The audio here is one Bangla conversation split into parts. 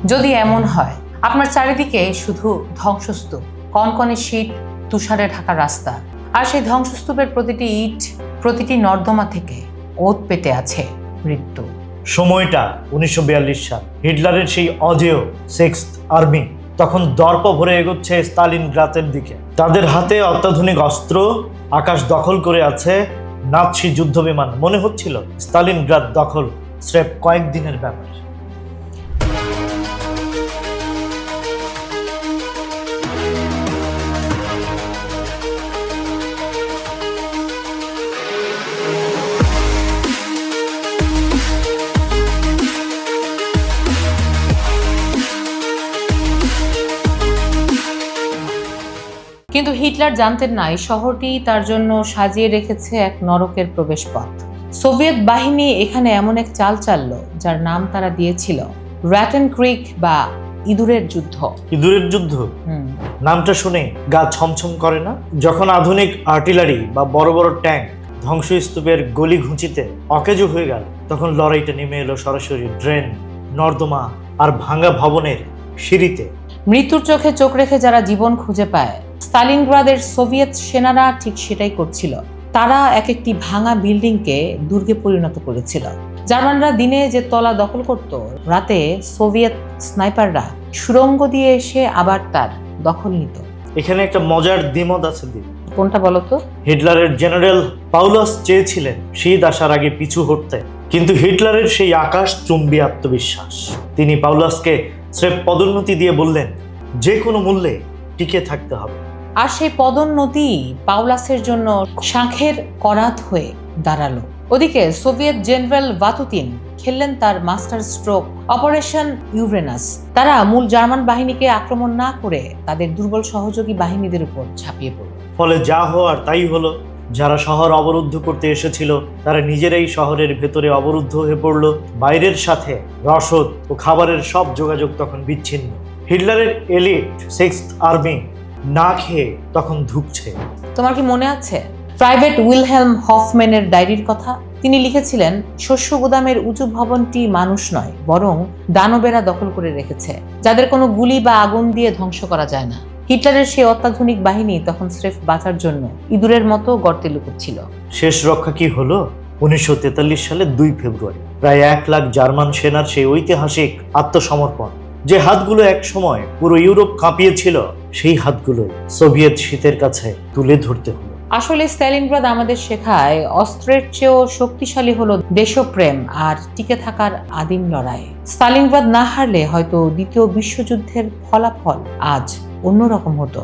যদি এমন হয়, আপনার চারিদিকে শুধু ধ্বংসস্তূপ, কনকনে শীত, তুষারে ঢাকা রাস্তা, আর সেই ধ্বংসস্তূপের প্রতিটি ইট, প্রতিটি নর্দমা থেকে ওত পেতে আছে মৃত্যু। সময়টা 1942 সাল। হিটলারের সেই অজেয় সিক্সথ আর্মি তখন দর্প ভরে এগোচ্ছে স্তালিনগ্রাদের দিকে। তাদের হাতে অত্যাধুনিক অস্ত্র, আকাশ দখল করে আছে নাৎসি যুদ্ধবিমান। মনে হচ্ছিল স্তালিনগ্রাদ দখল স্রেফ কয়েকদিনের ব্যাপার। কিন্তু হিটলার জানতেন না এই শহরটি তার জন্য সাজিয়ে রেখেছে এক নরকের প্রবেশপথ। সোভিয়েত বাহিনী এখানে এমন এক চাল চালল যার নাম তারা দিয়েছিল র্যাটেন ক্রিক বা ইঁদুরের যুদ্ধ। ইঁদুরের যুদ্ধ নামটা শুনে গা ছমছম করে না? যখন আধুনিক আর্টিলারি বা বড় বড় ট্যাঙ্ক ধ্বংসস্তূপের গলি ঘুঁচিতে অকেজো হয়ে গেল, তখন লড়াইটা নেমে এলো সরাসরি ড্রেন, নর্দমা আর ভাঙা ভবনের সিঁড়িতে। মৃত্যুর চোখে চোখ রেখে যারা জীবন খুঁজে পায়, স্তালিনগ্রাদের সোভিয়েত সেনারা ঠিক সেটাই করছিল। তারা এক একটি ভাঙা বিল্ডিংকে দুর্গে পরিণত করেছিল। জার্মানরা দিনে যে তলা দখল করত, রাতে সোভিয়েত স্নাইপাররা সুড়ঙ্গ দিয়ে এসে আবার তার দখল নিত। এখানে একটা মজার দ্বিমত আছে। কোনটা বলতো? হিটলারের জেনারেল পাউলাস চেয়েছিলেন শীত আসার আগে পিছু হটতে, কিন্তু হিটলারের সেই আকাশ চুম্বী আত্মবিশ্বাস। তিনি পাউলাসকে স্রেফ পদোন্নতি দিয়ে বললেন, যে কোনো মূল্যে টিকে থাকতে হবে। আর সেই পদোন্নতি পাউলাসের জন্য শাঁখের করাত হয়ে দাঁড়ালো। ওদিকে সোভিয়েত জেনারেল ভাতুতিন খেললেন তার মাস্টার স্ট্রোক, অপারেশন ইউরেনাস। তারা মূল জার্মান বাহিনীকে আক্রমণ না করে তাদের দুর্বল সহযোগী বাহিনীদের উপর ঝাঁপিয়ে পড়ল। ফলে যা হওয়ার তাই হলো। যারা শহর অবরুদ্ধ করতে এসেছিল তারা নিজেরাই শহরের ভেতরে অবরুদ্ধ হয়ে পড়ল। বাইরের সাথে রসদ ও খাবারের সব যোগাযোগ তখন বিচ্ছিন্ন। হিটলারের এলিট সিক্সথ আর্মি না খেয়ে তখন ধুঁকছে। তোমার কি মনে আছে প্রাইভেট উইলহেলম হফম্যানের ডায়েরির কথা? তিনি লিখেছিলেন, শস্য গুদামের উঁচু ভবনটি মানুষ নয়, বরং দানবেরা দখল করে রেখেছে, যাদের কোনো গুলি বা আগুন দিয়ে ধ্বংস করা যায় না। হিটলারের সেই অত্যাধুনিক বাহিনী তখন স্রেফ বাঁচার জন্য ইঁদুরের মতো গর্তে লুকোচ্ছিল। শেষ রক্ষা কি হলো? 1943 সালের 2 ফেব্রুয়ারি প্রায় 1 লাখ জার্মান সেনার সেই ঐতিহাসিক আত্মসমর্পণ। যে হাতগুলো এক সময় পুরো ইউরোপ কাঁপিয়েছিল, সেই হাতগুলো সোভিয়েত শীতের কাছে তুলে ধরতে হলো। আসলে স্তালিনগ্রাদ আমাদের শেখায়, অস্ত্রের চেয়েও শক্তিশালী হলো দেশপ্রেম আর টিকে থাকার আদিম লড়াই। স্তালিনগ্রাদ না হারলে হয়তো দ্বিতীয় বিশ্বযুদ্ধের ফলাফল আজ অন্যরকম হতো।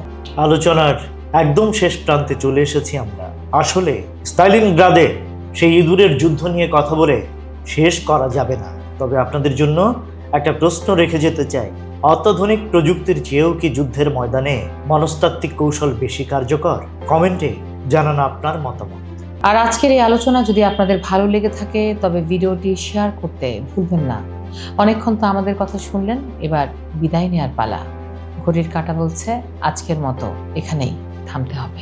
আলোচনার একদম শেষ প্রান্তে চলে এসেছি আমরা। আসলে স্তালিনগ্রাদে সেই ইঁদুরের যুদ্ধ নিয়ে কথা বলে শেষ করা যাবে না। তবে আপনাদের জন্য একটা প্রশ্ন রেখে যেতে চাই, অত্যাধুনিক প্রযুক্তির চেয়েও কি যুদ্ধের ময়দানে মনস্তাত্ত্বিক কৌশল বেশি কার্যকর? কমেন্টে জানান আপনার মতামত। আর আজকের এই আলোচনা যদি আপনাদের ভালো লেগে থাকে তবে ভিডিওটি শেয়ার করতে ভুলবেন না। অনেকক্ষণ তো আমাদের কথা শুনলেন, এবার বিদায় নেওয়ার পালা। ঘড়ির কাঁটা বলছে আজকের মতো এখানেই থামতে হবে।